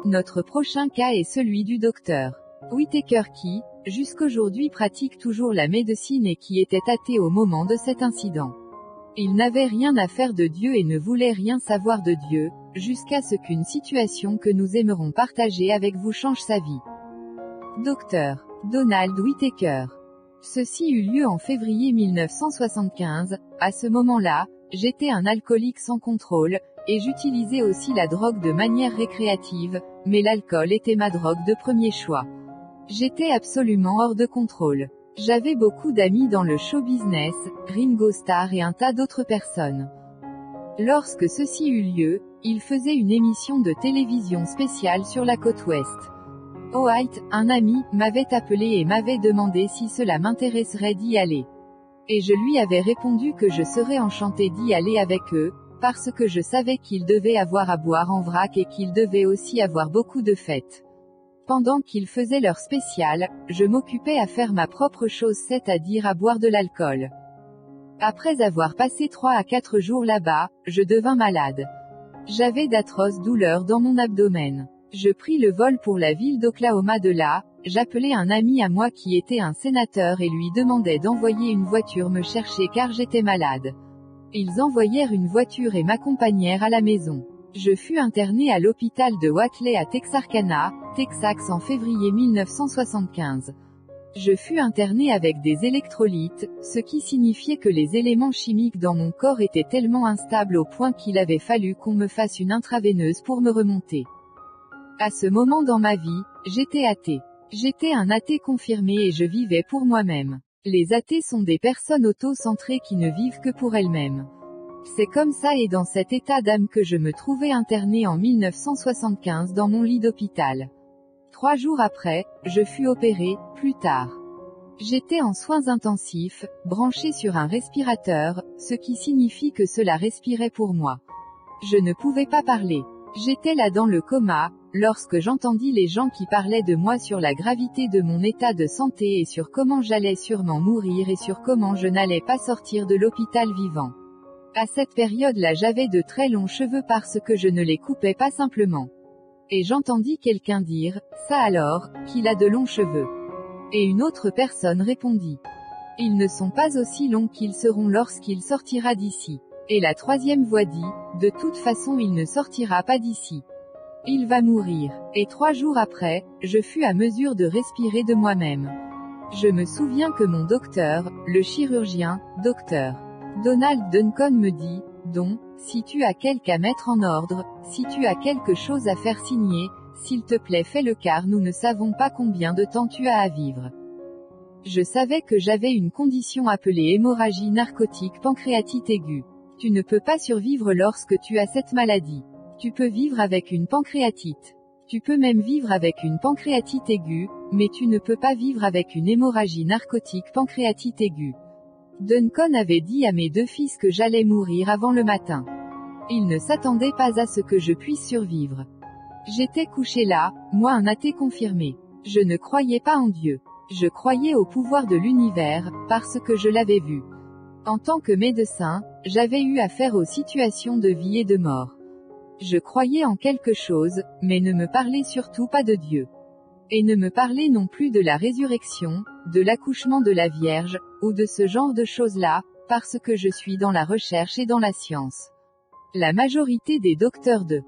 Notre prochain cas est celui du docteur Whittaker qui, jusqu'aujourd'hui pratique toujours la médecine et qui était athée au moment de cet incident. Il n'avait rien à faire de Dieu et ne voulait rien savoir de Dieu, jusqu'à ce qu'une situation que nous aimerons partager avec vous change sa vie. Dr. Donald Whittaker. Ceci eut lieu en février 1975, à ce moment-là, j'étais un alcoolique sans contrôle, et j'utilisais aussi la drogue de manière récréative, mais l'alcool était ma drogue de premier choix. J'étais absolument hors de contrôle. J'avais beaucoup d'amis dans le show business, Ringo Starr et un tas d'autres personnes. Lorsque ceci eut lieu, ils faisaient une émission de télévision spéciale sur la côte ouest. White, un ami, m'avait appelé et m'avait demandé si cela m'intéresserait d'y aller. Et je lui avais répondu que je serais enchanté d'y aller avec eux, parce que je savais qu'ils devaient avoir à boire en vrac et qu'ils devaient aussi avoir beaucoup de fêtes. Pendant qu'ils faisaient leur spécial, je m'occupais à faire ma propre chose, c'est-à-dire à boire de l'alcool. Après avoir passé 3 à 4 jours là-bas, je devins malade. J'avais d'atroces douleurs dans mon abdomen. Je pris le vol pour la ville d'Oklahoma. De là, j'appelai un ami à moi qui était un sénateur et lui demandai d'envoyer une voiture me chercher car j'étais malade. Ils envoyèrent une voiture et m'accompagnèrent à la maison. Je fus interné à l'hôpital de Watley à Texarkana, Texas en février 1975. Je fus interné avec des électrolytes, ce qui signifiait que les éléments chimiques dans mon corps étaient tellement instables au point qu'il avait fallu qu'on me fasse une intraveineuse pour me remonter. À ce moment dans ma vie, j'étais athée. J'étais un athée confirmé et je vivais pour moi-même. Les athées sont des personnes auto-centrées qui ne vivent que pour elles-mêmes. C'est comme ça et dans cet état d'âme que je me trouvais interné en 1975 dans mon lit d'hôpital. 3 jours après, je fus opéré, plus tard. J'étais en soins intensifs, branché sur un respirateur, ce qui signifie que cela respirait pour moi. Je ne pouvais pas parler. J'étais là dans le coma, lorsque j'entendis les gens qui parlaient de moi sur la gravité de mon état de santé et sur comment j'allais sûrement mourir et sur comment je n'allais pas sortir de l'hôpital vivant. À cette période-là j'avais de très longs cheveux parce que je ne les coupais pas simplement. Et j'entendis quelqu'un dire, ça alors, qu'il a de longs cheveux. Et une autre personne répondit, ils ne sont pas aussi longs qu'ils seront lorsqu'il sortira d'ici. Et la troisième voix dit, de toute façon il ne sortira pas d'ici. Il va mourir. Et 3 jours après, je fus à mesure de respirer de moi-même. Je me souviens que mon docteur, le chirurgien, Dr. Donald Duncan me dit, Don, si tu as quelque à mettre en ordre, si tu as quelque chose à faire signer, s'il te plaît fais-le car nous ne savons pas combien de temps tu as à vivre. Je savais que j'avais une condition appelée hémorragie narcotique pancréatite aiguë. Tu ne peux pas survivre lorsque tu as cette maladie. Tu peux vivre avec une pancréatite. Tu peux même vivre avec une pancréatite aiguë, mais tu ne peux pas vivre avec une hémorragie narcotique pancréatite aiguë. Duncan avait dit à mes 2 fils que j'allais mourir avant le matin. Il ne s'attendait pas à ce que je puisse survivre. J'étais couché là, moi un athée confirmé. Je ne croyais pas en Dieu. Je croyais au pouvoir de l'univers, parce que je l'avais vu. En tant que médecin, j'avais eu affaire aux situations de vie et de mort. Je croyais en quelque chose, mais ne me parlais surtout pas de Dieu. Et ne me parlais non plus de la résurrection, de l'accouchement de la Vierge, ou de ce genre de choses-là, parce que je suis dans la recherche et dans la science. La majorité des docteurs de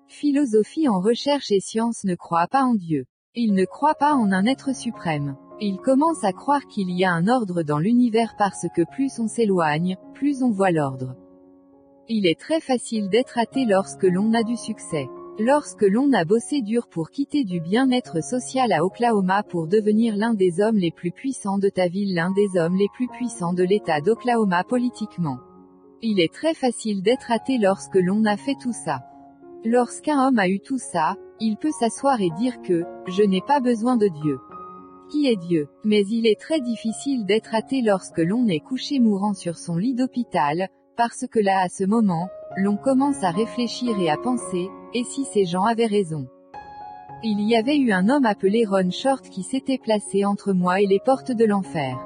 philosophie en recherche et science ne croient pas en Dieu. Ils ne croient pas en un être suprême. Ils commencent à croire qu'il y a un ordre dans l'univers parce que plus on s'éloigne, plus on voit l'ordre. Il est très facile d'être athée lorsque l'on a du succès. Lorsque l'on a bossé dur pour quitter du bien-être social à Oklahoma pour devenir l'un des hommes les plus puissants de ta ville, l'un des hommes les plus puissants de l'État d'Oklahoma politiquement. Il est très facile d'être athée lorsque l'on a fait tout ça. Lorsqu'un homme a eu tout ça, il peut s'asseoir et dire que « je n'ai pas besoin de Dieu ». Qui est Dieu? Mais il est très difficile d'être athée lorsque l'on est couché mourant sur son lit d'hôpital, parce que là à ce moment, l'on commence à réfléchir et à penser, et si ces gens avaient raison? Il y avait eu un homme appelé Ron Short qui s'était placé entre moi et les portes de l'enfer.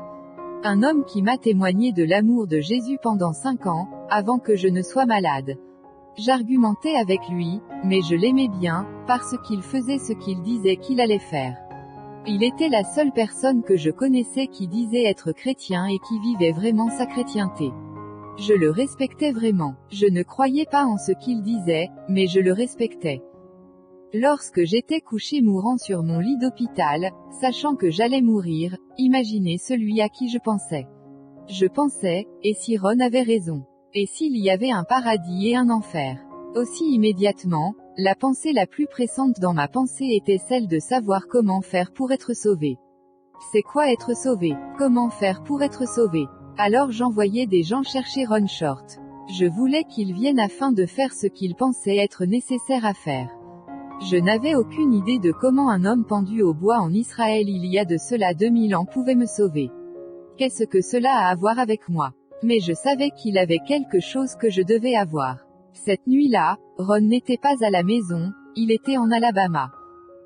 Un homme qui m'a témoigné de l'amour de Jésus pendant 5 ans, avant que je ne sois malade. J'argumentais avec lui, mais je l'aimais bien, parce qu'il faisait ce qu'il disait qu'il allait faire. Il était la seule personne que je connaissais qui disait être chrétien et qui vivait vraiment sa chrétienté. Je le respectais vraiment. Je ne croyais pas en ce qu'il disait, mais je le respectais. Lorsque j'étais couché mourant sur mon lit d'hôpital, sachant que j'allais mourir, imaginez celui à qui je pensais. Je pensais, et si Ron avait raison? Et s'il y avait un paradis et un enfer? Aussi immédiatement, la pensée la plus pressante dans ma pensée était celle de savoir comment faire pour être sauvé. C'est quoi être sauvé? Comment faire pour être sauvé? Alors j'envoyais des gens chercher Ron Short. Je voulais qu'il vienne afin de faire ce qu'il pensait être nécessaire à faire. Je n'avais aucune idée de comment un homme pendu au bois en Israël il y a de cela 2000 ans pouvait me sauver. Qu'est-ce que cela a à voir avec moi? Mais je savais qu'il avait quelque chose que je devais avoir. Cette nuit-là, Ron n'était pas à la maison, il était en Alabama.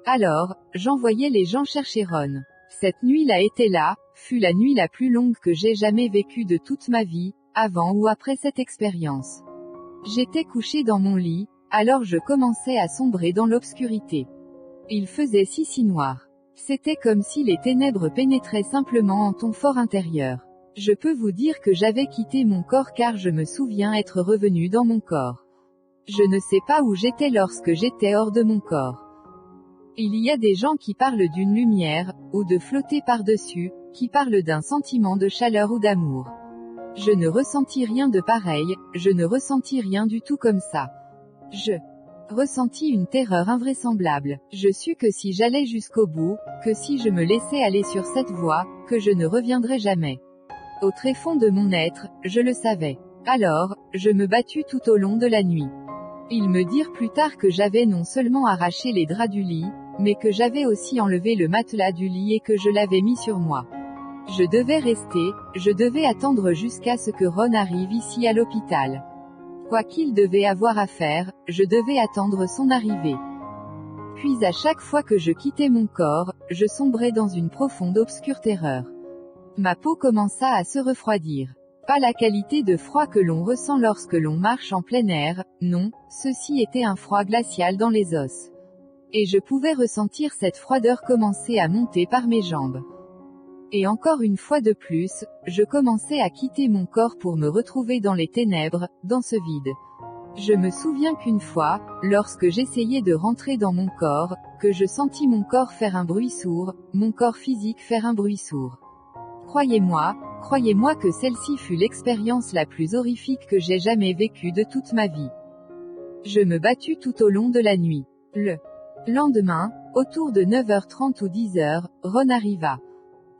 Alors, j'envoyais les gens chercher Ron. Cette nuit-là était là, fut la nuit la plus longue que j'ai jamais vécue de toute ma vie, avant ou après cette expérience. J'étais couché dans mon lit, alors je commençais à sombrer dans l'obscurité. Il faisait si noir. C'était comme si les ténèbres pénétraient simplement en ton fort intérieur. Je peux vous dire que j'avais quitté mon corps car je me souviens être revenu dans mon corps. Je ne sais pas où j'étais lorsque j'étais hors de mon corps. Il y a des gens qui parlent d'une lumière, ou de flotter par-dessus, qui parlent d'un sentiment de chaleur ou d'amour. Je ne ressentis rien de pareil, je ne ressentis rien du tout comme ça. Je ressentis une terreur invraisemblable. Je sus que si j'allais jusqu'au bout, que si je me laissais aller sur cette voie, que je ne reviendrais jamais. Au tréfonds de mon être, je le savais. Alors, je me battus tout au long de la nuit. Ils me dirent plus tard que j'avais non seulement arraché les draps du lit, mais que j'avais aussi enlevé le matelas du lit et que je l'avais mis sur moi. Je devais rester, je devais attendre jusqu'à ce que Ron arrive ici à l'hôpital. Quoi qu'il devait avoir à faire, je devais attendre son arrivée. Puis à chaque fois que je quittais mon corps, je sombrais dans une profonde obscure terreur. Ma peau commença à se refroidir. Pas la qualité de froid que l'on ressent lorsque l'on marche en plein air, non, ceci était un froid glacial dans les os. Et je pouvais ressentir cette froideur commencer à monter par mes jambes. Et encore une fois de plus, je commençais à quitter mon corps pour me retrouver dans les ténèbres, dans ce vide. Je me souviens qu'une fois, lorsque j'essayais de rentrer dans mon corps, que je sentis mon corps faire un bruit sourd, mon corps physique faire un bruit sourd. Croyez-moi que celle-ci fut l'expérience la plus horrifique que j'ai jamais vécue de toute ma vie. Je me battus tout au long de la nuit. Le lendemain, autour de 9h30 ou 10h, Ron arriva.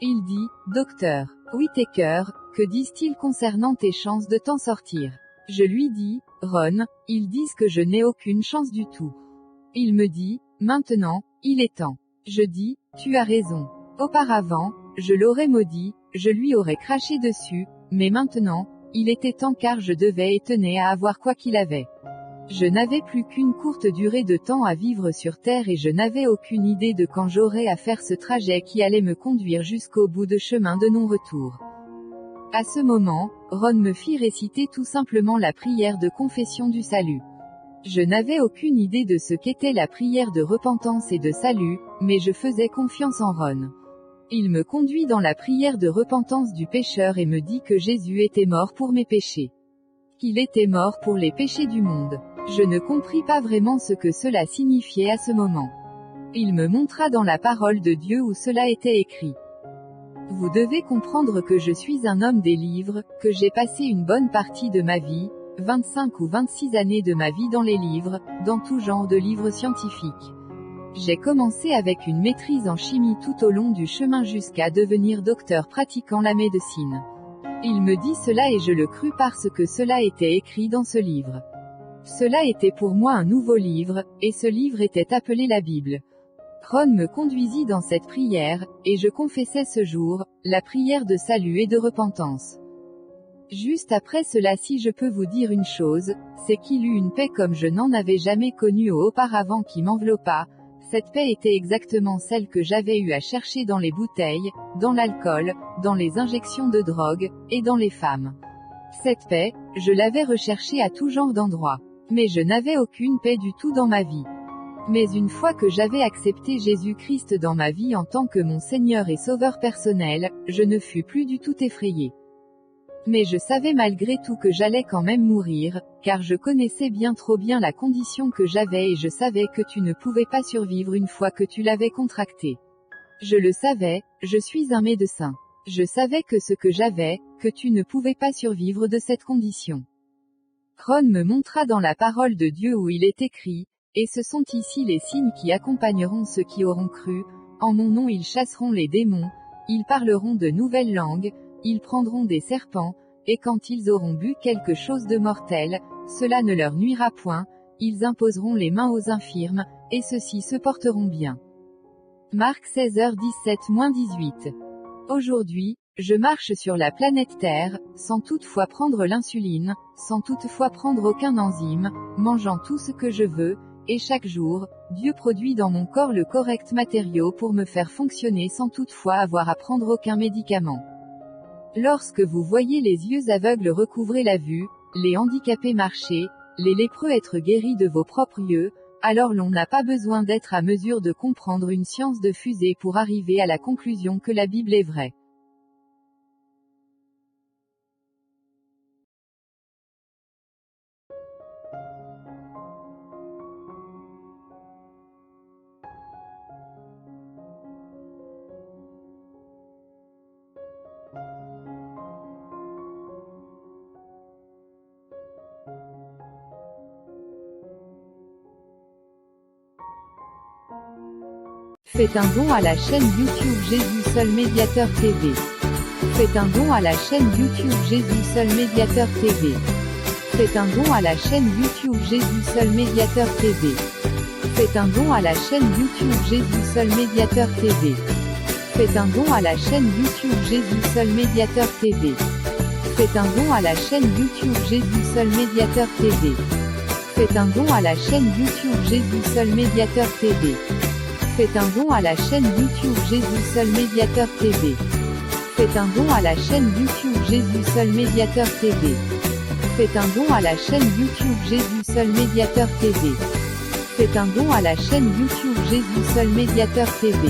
Il dit, « Docteur Whittaker, que disent-ils concernant tes chances de t'en sortir ?» Je lui dis, « Ron, ils disent que je n'ai aucune chance du tout. » Il me dit, « Maintenant, il est temps. » Je dis, « Tu as raison. Auparavant, je l'aurais maudit, je lui aurais craché dessus, mais maintenant, il était temps car je devais et tenais à avoir quoi qu'il avait. Je n'avais plus qu'une courte durée de temps à vivre sur Terre et je n'avais aucune idée de quand j'aurais à faire ce trajet qui allait me conduire jusqu'au bout de chemin de non-retour. À ce moment, Ron me fit réciter tout simplement la prière de confession du salut. Je n'avais aucune idée de ce qu'était la prière de repentance et de salut, mais je faisais confiance en Ron. Il me conduit dans la prière de repentance du pécheur et me dit que Jésus était mort pour mes péchés. Qu'il était mort pour les péchés du monde. Je ne compris pas vraiment ce que cela signifiait à ce moment. Il me montra dans la parole de Dieu où cela était écrit. Vous devez comprendre que je suis un homme des livres, que j'ai passé une bonne partie de ma vie, 25 ou 26 années de ma vie dans les livres, dans tout genre de livres scientifiques. J'ai commencé avec une maîtrise en chimie tout au long du chemin jusqu'à devenir docteur pratiquant la médecine. Il me dit cela et je le crus parce que cela était écrit dans ce livre. Cela était pour moi un nouveau livre, et ce livre était appelé la Bible. Ron me conduisit dans cette prière, et je confessais ce jour, la prière de salut et de repentance. Juste après cela, si je peux vous dire une chose, c'est qu'il eut une paix comme je n'en avais jamais connue auparavant qui m'enveloppa. Cette paix était exactement celle que j'avais eu à chercher dans les bouteilles, dans l'alcool, dans les injections de drogue, et dans les femmes. Cette paix, je l'avais recherchée à tout genre d'endroits. Mais je n'avais aucune paix du tout dans ma vie. Mais une fois que j'avais accepté Jésus-Christ dans ma vie en tant que mon Seigneur et Sauveur personnel, je ne fus plus du tout effrayé. Mais je savais malgré tout que j'allais quand même mourir, car je connaissais bien trop bien la condition que j'avais et je savais que tu ne pouvais pas survivre une fois que tu l'avais contracté. Je le savais, je suis un médecin. Je savais que ce que j'avais, que tu ne pouvais pas survivre de cette condition. Ron me montra dans la parole de Dieu où il est écrit, « Et ce sont ici les signes qui accompagneront ceux qui auront cru, en mon nom ils chasseront les démons, ils parleront de nouvelles langues, ils prendront des serpents, et quand ils auront bu quelque chose de mortel, cela ne leur nuira point, ils imposeront les mains aux infirmes, et ceux-ci se porteront bien. » Marc 16h17-18. Aujourd'hui, je marche sur la planète Terre, sans toutefois prendre l'insuline, sans toutefois prendre aucun enzyme, mangeant tout ce que je veux, et chaque jour, Dieu produit dans mon corps le correct matériau pour me faire fonctionner sans toutefois avoir à prendre aucun médicament. Lorsque vous voyez les yeux aveugles recouvrer la vue, les handicapés marcher, les lépreux être guéris de vos propres yeux, alors l'on n'a pas besoin d'être à mesure de comprendre une science de fusée pour arriver à la conclusion que la Bible est vraie. Faites un don à la chaîne YouTube Jésus Seul Médiateur TV. Faites un don à la chaîne YouTube Jésus Seul Médiateur TV. Faites un don à la chaîne YouTube Jésus Seul Médiateur TV. Faites un don à la chaîne YouTube Jésus Seul Médiateur TV. Faites un don à la chaîne YouTube Jésus Seul Médiateur TV. Faites un don à la chaîne YouTube Jésus Seul Médiateur TV. Faites un don à la chaîne YouTube Jésus Seul Médiateur TV. Faites un don à la chaîne YouTube Jésus Seul Médiateur TV. Faites un don à la chaîne YouTube Jésus Seul Médiateur TV. Faites un don à la chaîne YouTube Jésus Seul Médiateur TV. Faites un don à la chaîne YouTube Jésus Seul Médiateur TV. Faites un don à la chaîne YouTube Jésus Seul Médiateur TV.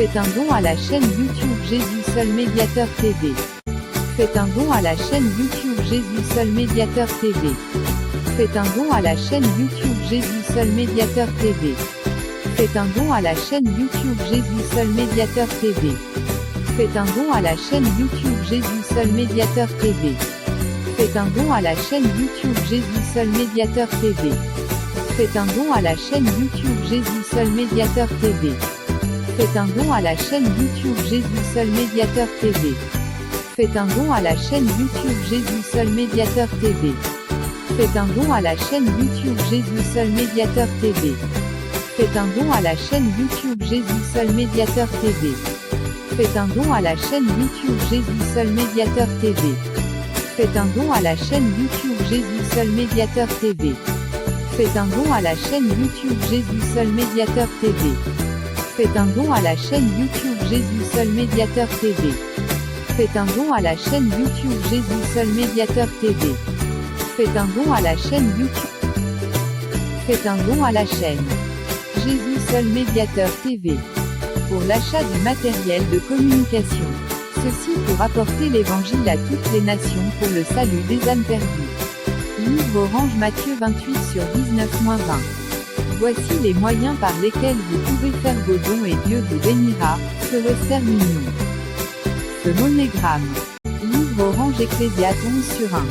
Faites un don à la chaîne YouTube Jésus Seul Médiateur TV. Faites un don à la chaîne YouTube Jésus Seul Médiateur TV. Faites un don à la chaîne YouTube Jésus Seul Médiateur TV. Faites un don à la chaîne YouTube Jésus Seul Médiateur TV. Faites un don à la chaîne YouTube Jésus Seul Médiateur TV. Faites un don à la chaîne YouTube Jésus Seul Médiateur TV. Faites un don à la chaîne YouTube Jésus Seul Médiateur TV. Faites un don à la chaîne YouTube Jésus Seul Médiateur TV. Faites un don à la chaîne YouTube Jésus Seul Médiateur TV. Faites un don à la chaîne YouTube Jésus Seul Médiateur TV. Faites un don à la chaîne YouTube Jésus Seul Médiateur TV. Faites un don à la chaîne YouTube Jésus Seul Médiateur TV. Faites un don à la chaîne YouTube Jésus Seul Médiateur TV. Faites un don à la chaîne YouTube Jésus Seul Médiateur TV. Faites un don à la chaîne YouTube Jésus Seul Médiateur TV. Faites un don à la chaîne YouTube. Faites un don à la chaîne Jésus Seul Médiateur TV. Pour l'achat du matériel de communication. Ceci pour apporter l'évangile à toutes les nations pour le salut des âmes perdues. Livre orange Matthieu 28/19-20. Voici les moyens par lesquels vous pouvez faire vos dons et Dieu vous bénira. Ce Western Union. Ce monégramme. Livre orange Ecclésiaste 11/1.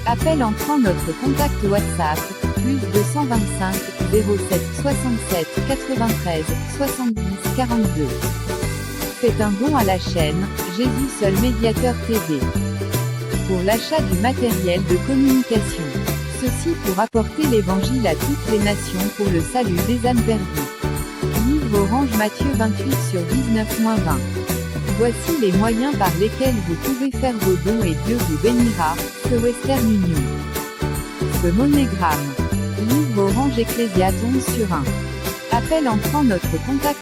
Appel entrant notre contact WhatsApp. Plus 225 07 67 93 70 42. Faites un don à la chaîne Jésus Seul Médiateur TV. Pour l'achat du matériel de communication. Ceci pour apporter l'évangile à toutes les nations pour le salut des âmes perdues. Livre orange Matthieu 28/19-20. Voici les moyens par lesquels vous pouvez faire vos dons et Dieu vous bénira. Ce Western Union. Ce monégramme. Livre orange Ecclésiaste 11/1. Appel entrant notre contact.